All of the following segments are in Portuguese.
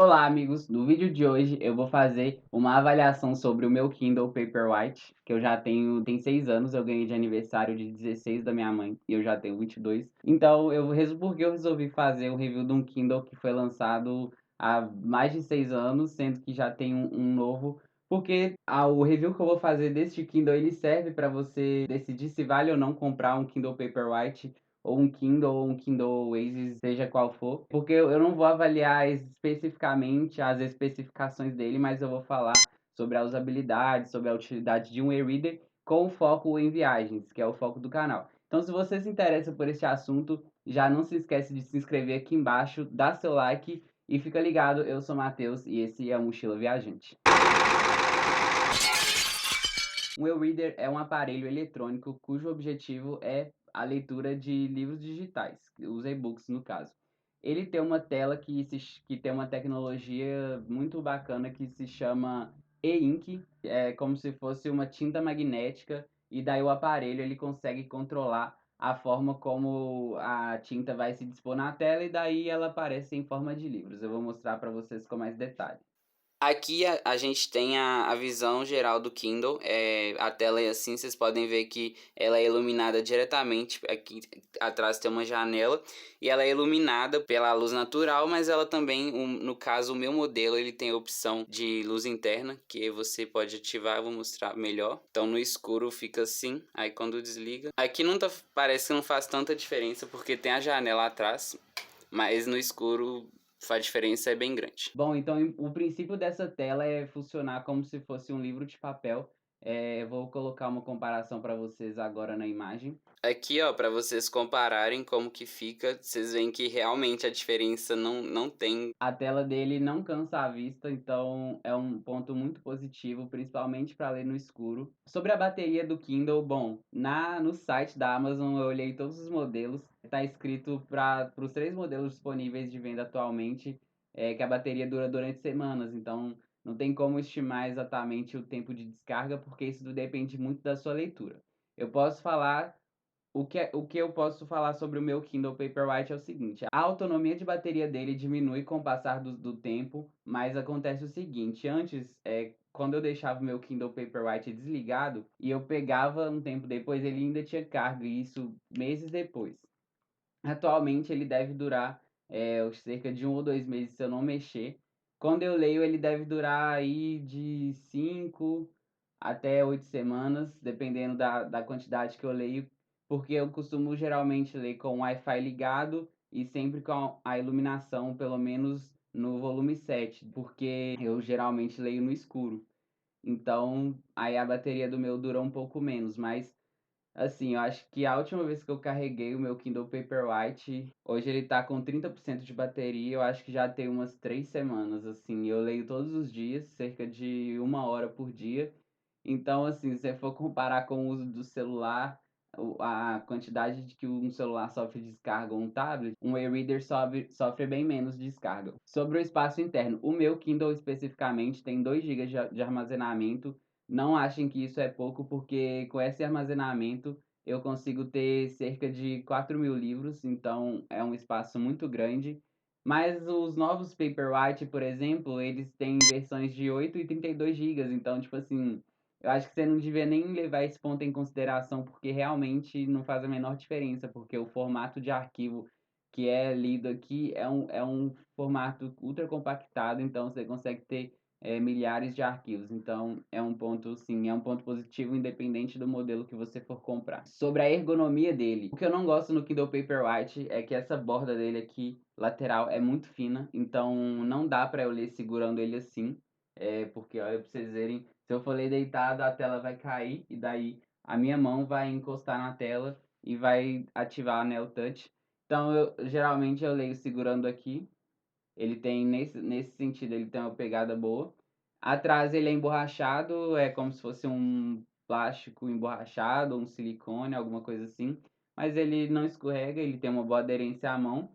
Olá, amigos! No vídeo de hoje eu vou fazer uma avaliação sobre o meu Kindle Paperwhite, que eu já tenho, tem 6 anos, eu ganhei de aniversário de 16 da minha mãe e eu já tenho 22. Então, porque eu resolvi fazer um review de um Kindle que foi lançado há mais de 6 anos, sendo que já tem um novo. Porque o review que eu vou fazer deste Kindle, ele serve para você decidir se vale ou não comprar um Kindle Paperwhite ou um Kindle Oasis, seja qual for, porque eu não vou avaliar especificamente as especificações dele, mas eu vou falar sobre a usabilidade, sobre a utilidade de um e-reader com foco em viagens, que é o foco do canal. Então, se você se interessa por esse assunto, já não se esquece de se inscrever aqui embaixo, dá seu like e fica ligado, eu sou Matheus e esse é o Mochila Viajante. Um e-reader é um aparelho eletrônico cujo objetivo é a leitura de livros digitais, os e-books no caso. Ele tem uma tela que tem uma tecnologia muito bacana que se chama e-ink, é como se fosse uma tinta magnética, e daí o aparelho ele consegue controlar a forma como a tinta vai se dispor na tela e daí ela aparece em forma de livros. Eu vou mostrar para vocês com mais detalhe. Aqui a gente tem a visão geral do Kindle, a tela é assim, vocês podem ver que ela é iluminada diretamente, aqui atrás tem uma janela, e ela é iluminada pela luz natural, mas ela também, no caso o meu modelo, ele tem a opção de luz interna, que você pode ativar, eu vou mostrar melhor. Então no escuro fica assim, aí quando desliga. Aqui não tá, parece que não faz tanta diferença, porque tem a janela atrás, mas no escuro a diferença é bem grande. Bom, então o princípio dessa tela é funcionar como se fosse um livro de papel. Vou colocar uma comparação para vocês agora na imagem. Aqui, ó, para vocês compararem como que fica, vocês veem que realmente a diferença não tem. A tela dele não cansa a vista, então é um ponto muito positivo, principalmente para ler no escuro. Sobre a bateria do Kindle, bom, no site da Amazon eu olhei todos os modelos, está escrito para os 3 modelos disponíveis de venda atualmente, que a bateria dura durante semanas, então não tem como estimar exatamente o tempo de descarga, porque isso depende muito da sua leitura. Eu posso falar o que eu posso falar sobre o meu Kindle Paperwhite é o seguinte: a autonomia de bateria dele diminui com o passar do tempo, mas acontece o seguinte: antes, quando eu deixava o meu Kindle Paperwhite desligado e eu pegava um tempo depois, ele ainda tinha carga, e isso meses depois. Atualmente ele deve durar cerca de 1 ou 2 meses se eu não mexer. Quando eu leio, ele deve durar aí de 5 até 8 semanas, dependendo da quantidade que eu leio, porque eu costumo geralmente ler com o Wi-Fi ligado e sempre com a iluminação, pelo menos no volume 7, porque eu geralmente leio no escuro. Então, aí a bateria do meu dura um pouco menos, mas assim, eu acho que a última vez que eu carreguei o meu Kindle Paperwhite, hoje ele tá com 30% de bateria, eu acho que já tem umas 3 semanas, assim. Eu leio todos os dias, cerca de 1 hora por dia. Então, assim, se você for comparar com o uso do celular, a quantidade de que um celular sofre descarga ou um tablet, um e-reader sofre bem menos descarga. Sobre o espaço interno, o meu Kindle especificamente tem 2 GB de armazenamento. Não achem que isso é pouco, porque com esse armazenamento eu consigo ter cerca de 4.000 livros, então é um espaço muito grande. Mas os novos Paperwhite, por exemplo, eles têm versões de 8 e 32 GB, então, tipo assim, eu acho que você não devia nem levar esse ponto em consideração, porque realmente não faz a menor diferença, porque o formato de arquivo que é lido aqui é um formato ultra compactado, então você consegue ter milhares de arquivos. Então, é um ponto, sim, é um ponto positivo, independente do modelo que você for comprar. Sobre a ergonomia dele, o que eu não gosto no Kindle Paperwhite é que essa borda dele aqui, lateral, é muito fina, então não dá para eu ler segurando ele assim, porque, olha, pra vocês verem, se eu for ler deitado, a tela vai cair, e daí a minha mão vai encostar na tela e vai ativar, né, o touch. Então, geralmente eu leio segurando aqui, ele tem, nesse sentido, ele tem uma pegada boa. Atrás ele é emborrachado, é como se fosse um plástico emborrachado, um silicone, alguma coisa assim. Mas ele não escorrega, ele tem uma boa aderência à mão.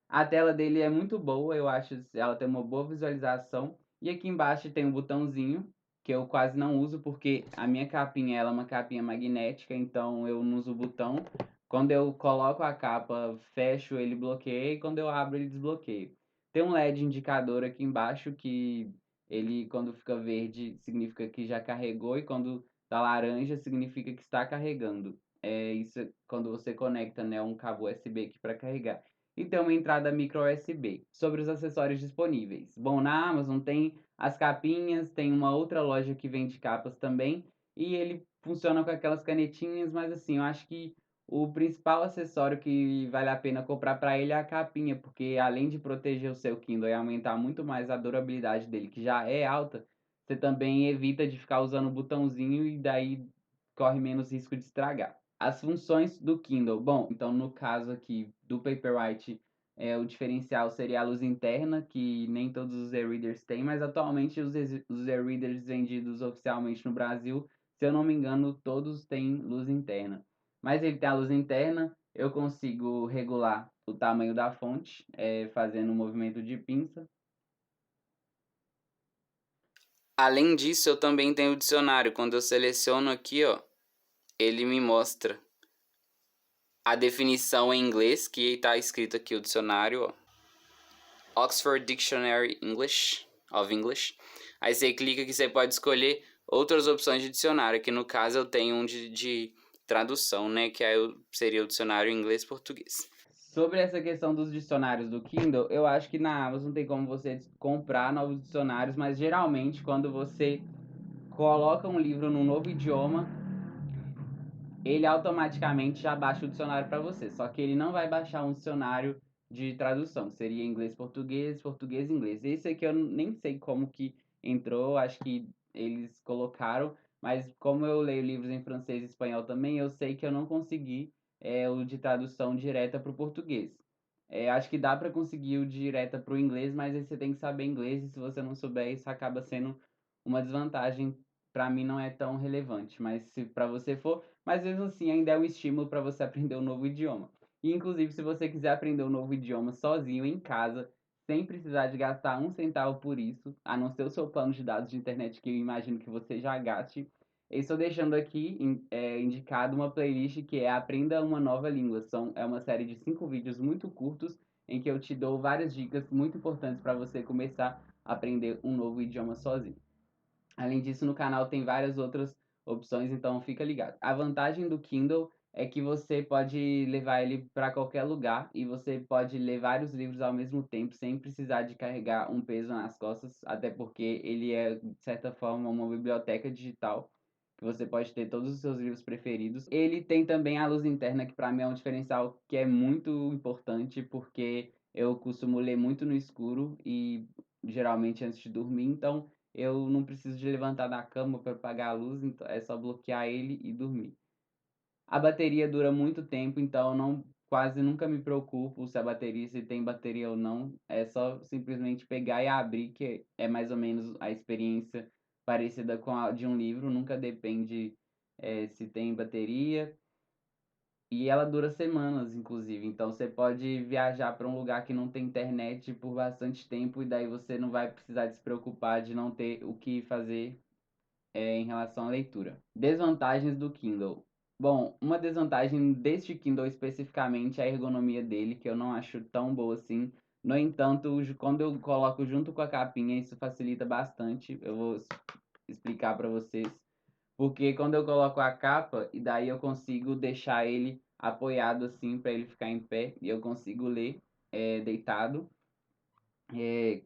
A tela dele é muito boa, eu acho, ela tem uma boa visualização. E aqui embaixo tem um botãozinho, que eu quase não uso, porque a minha capinha ela é uma capinha magnética, então eu não uso o botão. Quando eu coloco a capa, fecho, ele bloqueia, e quando eu abro, ele desbloqueia. Tem um LED indicador aqui embaixo que ele, quando fica verde, significa que já carregou, e quando tá laranja, significa que está carregando. Isso quando você conecta, né, um cabo USB aqui para carregar. E tem uma entrada micro USB. Sobre os acessórios disponíveis. Bom, na Amazon tem as capinhas, tem uma outra loja que vende capas também, e ele funciona com aquelas canetinhas, mas assim, eu acho que o principal acessório que vale a pena comprar para ele é a capinha, porque além de proteger o seu Kindle e aumentar muito mais a durabilidade dele, que já é alta, você também evita de ficar usando o botãozinho e daí corre menos risco de estragar. As funções do Kindle. Bom, então no caso aqui do Paperwhite, o diferencial seria a luz interna, que nem todos os e-readers têm, mas atualmente os e-readers vendidos oficialmente no Brasil, se eu não me engano, todos têm luz interna. Mas ele tem a luz interna, eu consigo regular o tamanho da fonte, fazendo um movimento de pinça. Além disso, eu também tenho o dicionário. Quando eu seleciono aqui, ó, ele me mostra a definição em inglês, que está escrito aqui o dicionário, ó. Oxford Dictionary of English. Aí você clica que você pode escolher outras opções de dicionário, que no caso eu tenho um de tradução, né, que aí seria o dicionário inglês-português. Sobre essa questão dos dicionários do Kindle, eu acho que na Amazon tem como você comprar novos dicionários, mas geralmente quando você coloca um livro num novo idioma, ele automaticamente já baixa o dicionário para você. Só que ele não vai baixar um dicionário de tradução, seria inglês-português, português-inglês. Esse aqui eu nem sei como que entrou, acho que eles colocaram, mas como eu leio livros em francês e espanhol também, eu sei que eu não consegui o de tradução direta para o português. Acho que dá para conseguir o direta para o inglês, mas aí você tem que saber inglês, e se você não souber, isso acaba sendo uma desvantagem. Para mim não é tão relevante, mas se para você for, mas mesmo assim ainda é um estímulo para você aprender um novo idioma. E inclusive, se você quiser aprender um novo idioma sozinho em casa, sem precisar de gastar um centavo por isso, a não ser o seu plano de dados de internet, que eu imagino que você já gaste, eu estou deixando aqui indicado uma playlist que é Aprenda uma Nova Língua. É uma série de 5 vídeos muito curtos em que eu te dou várias dicas muito importantes para você começar a aprender um novo idioma sozinho. Além disso, no canal tem várias outras opções, então fica ligado. A vantagem do Kindle é que você pode levar ele para qualquer lugar e você pode ler vários livros ao mesmo tempo sem precisar de carregar um peso nas costas, até porque ele é, de certa forma, uma biblioteca digital que você pode ter todos os seus livros preferidos. Ele tem também a luz interna, que para mim é um diferencial que é muito importante, porque eu costumo ler muito no escuro e geralmente antes de dormir, então eu não preciso de levantar da cama para apagar a luz, então é só bloquear ele e dormir. A bateria dura muito tempo, então eu não quase nunca me preocupo se tem bateria ou não. É só simplesmente pegar e abrir, que é mais ou menos a experiência parecida com a de um livro, nunca depende se tem bateria. E ela dura semanas, inclusive. Então você pode viajar para um lugar que não tem internet por bastante tempo, e daí você não vai precisar de se preocupar de não ter o que fazer em relação à leitura. Desvantagens do Kindle. Bom, uma desvantagem deste Kindle especificamente é a ergonomia dele, que eu não acho tão boa assim. No entanto, quando eu coloco junto com a capinha, isso facilita bastante. Eu vou explicar para vocês. Porque quando eu coloco a capa, e daí eu consigo deixar ele apoiado assim para ele ficar em pé e eu consigo ler deitado.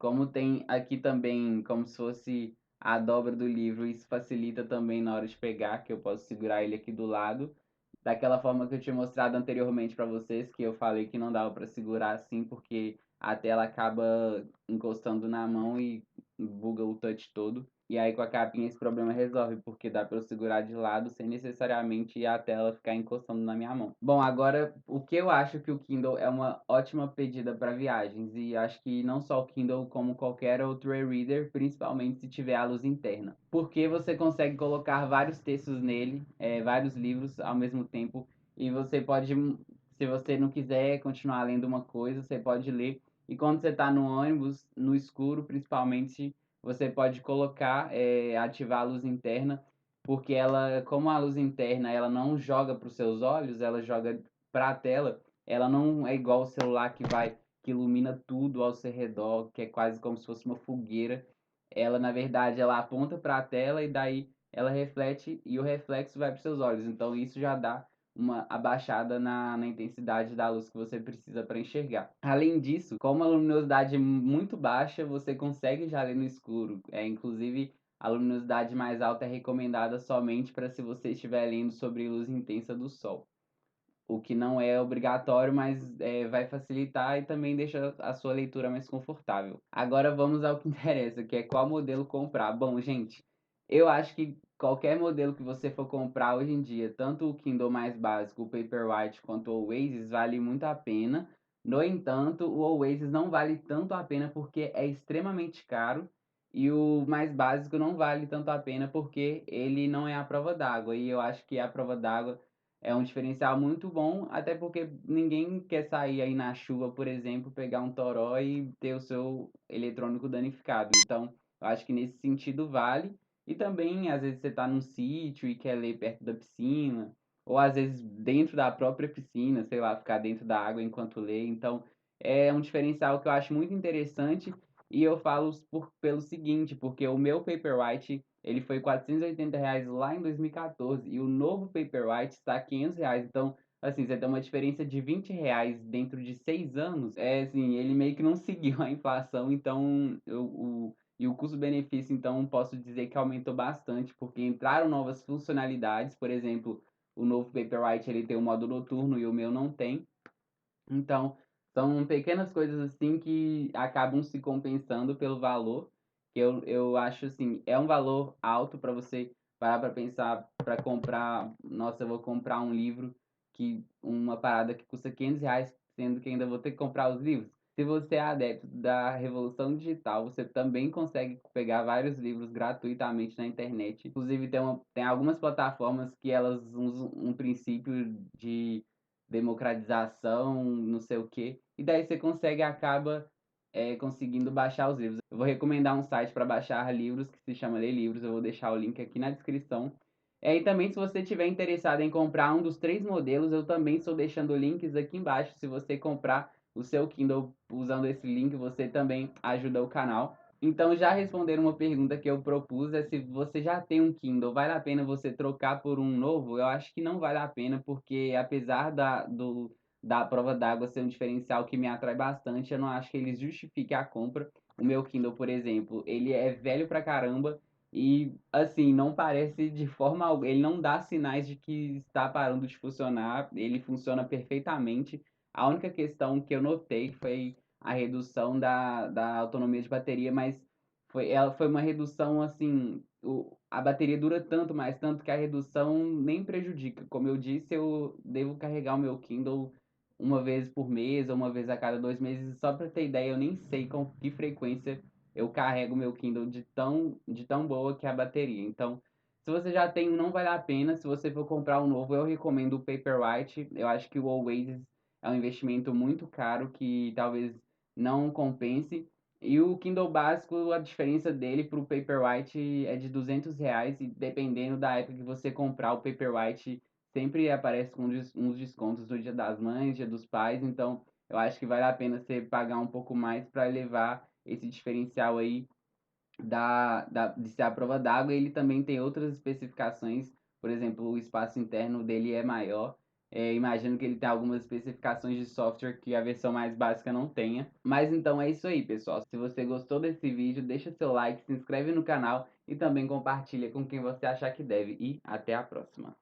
Como tem aqui também, como se fosse a dobra do livro, isso facilita também na hora de pegar, que eu posso segurar ele aqui do lado. Daquela forma que eu tinha mostrado anteriormente para vocês, que eu falei que não dava para segurar assim, porque a tela acaba encostando na mão e buga o touch todo. E aí com a capinha esse problema resolve, porque dá para eu segurar de lado sem necessariamente a tela ficar encostando na minha mão. Bom, agora o que eu acho que o Kindle é uma ótima pedida para viagens, e acho que não só o Kindle como qualquer outro e-reader, principalmente se tiver a luz interna. Porque você consegue colocar vários textos nele, vários livros ao mesmo tempo, e você pode, se você não quiser continuar lendo uma coisa, você pode ler. E quando você está no ônibus, no escuro principalmente, você pode colocar, ativar a luz interna, porque ela, como a luz interna, ela não joga para os seus olhos, ela joga para a tela, ela não é igual o celular que vai que ilumina tudo ao seu redor, que é quase como se fosse uma fogueira. Ela, na verdade, ela aponta para a tela e daí ela reflete e o reflexo vai para os seus olhos. Então isso já dá uma abaixada na intensidade da luz que você precisa para enxergar. Além disso, como a luminosidade é muito baixa, você consegue já ler no escuro. Inclusive, a luminosidade mais alta é recomendada somente para se você estiver lendo sobre luz intensa do sol. O que não é obrigatório, mas vai facilitar e também deixa a sua leitura mais confortável. Agora vamos ao que interessa, que é qual modelo comprar. Bom, gente, eu acho que qualquer modelo que você for comprar hoje em dia, tanto o Kindle mais básico, o Paperwhite, quanto o Oasis, vale muito a pena. No entanto, o Oasis não vale tanto a pena porque é extremamente caro e o mais básico não vale tanto a pena porque ele não é a prova d'água. E eu acho que a prova d'água é um diferencial muito bom, até porque ninguém quer sair aí na chuva, por exemplo, pegar um toró e ter o seu eletrônico danificado. Então, eu acho que nesse sentido vale. E também, às vezes, você está num sítio e quer ler perto da piscina, ou às vezes dentro da própria piscina, sei lá, ficar dentro da água enquanto lê. Então, é um diferencial que eu acho muito interessante. E eu falo pelo seguinte, porque o meu Paperwhite ele foi R$ 480 lá em 2014 e o novo Paperwhite está R$ 500. Então, assim, você tem uma diferença de R$ 20 dentro de 6 anos. Assim, ele meio que não seguiu a inflação, então e o custo-benefício, então, posso dizer que aumentou bastante, porque entraram novas funcionalidades, por exemplo, o novo Paperwhite ele tem o modo noturno e o meu não tem. Então, são pequenas coisas assim que acabam se compensando pelo valor, que eu acho assim, é um valor alto para você parar para pensar, para comprar, nossa, eu vou comprar um livro uma parada que custa R$ 500, sendo que ainda vou ter que comprar os livros. Se você é adepto da Revolução Digital, você também consegue pegar vários livros gratuitamente na internet. Inclusive, tem algumas plataformas que elas usam um princípio de democratização, não sei o quê. E daí você acaba conseguindo baixar os livros. Eu vou recomendar um site para baixar livros que se chama Ler Livros. Eu vou deixar o link aqui na descrição. E também, se você estiver interessado em comprar um dos 3 modelos, eu também estou deixando links aqui embaixo. Se você comprar o seu Kindle usando esse link, você também ajuda o canal. Então, já respondendo uma pergunta que eu propus, é se você já tem um Kindle, vale a pena você trocar por um novo? Eu acho que não vale a pena, porque apesar da prova d'água ser um diferencial que me atrai bastante, eu não acho que ele justifique a compra. O meu Kindle, por exemplo, ele é velho pra caramba e, assim, não parece de forma alguma, ele não dá sinais de que está parando de funcionar, ele funciona perfeitamente. A única questão que eu notei foi a redução da autonomia de bateria, mas ela foi uma redução assim, a bateria dura tanto, mais tanto que a redução nem prejudica. Como eu disse, eu devo carregar o meu Kindle uma vez por mês ou uma vez a cada 2 meses. Só para ter ideia, eu nem sei com que frequência eu carrego o meu Kindle de tão boa que é a bateria. Então, se você já tem um, não vale a pena. Se você for comprar um novo, eu recomendo o Paperwhite. Eu acho que o Oasis é um investimento muito caro que talvez não compense. E o Kindle básico, a diferença dele para o Paperwhite é de R$ 200 e dependendo da época que você comprar o Paperwhite, sempre aparece com uns descontos no Dia das Mães, Dia dos Pais, então eu acho que vale a pena você pagar um pouco mais para levar esse diferencial aí de ser a prova d'água. Ele também tem outras especificações, por exemplo, o espaço interno dele é maior. Imagino que ele tem algumas especificações de software que a versão mais básica não tenha. Mas então é isso aí, pessoal. Se você gostou desse vídeo, deixa seu like, se inscreve no canal e também compartilha com quem você achar que deve. E até a próxima.